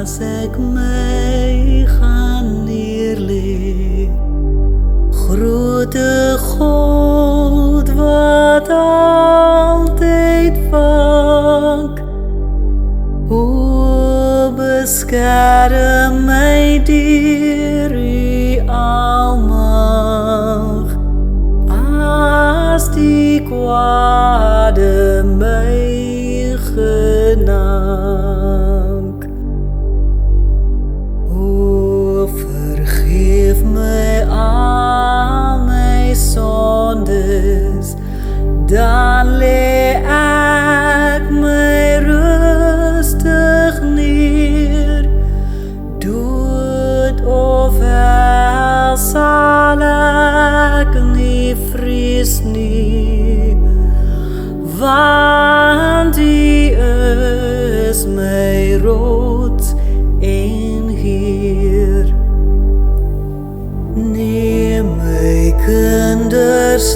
As ek my gaan neerlê, grote God wat altyd waak, o beskerm my deur U almag, as die kwade my genaak. O vergeef my al my sondes, dan lê ek my rustig neer. Dood of hel sal ek nie vrees nie, want U is my rots en Heer. Neem my kinders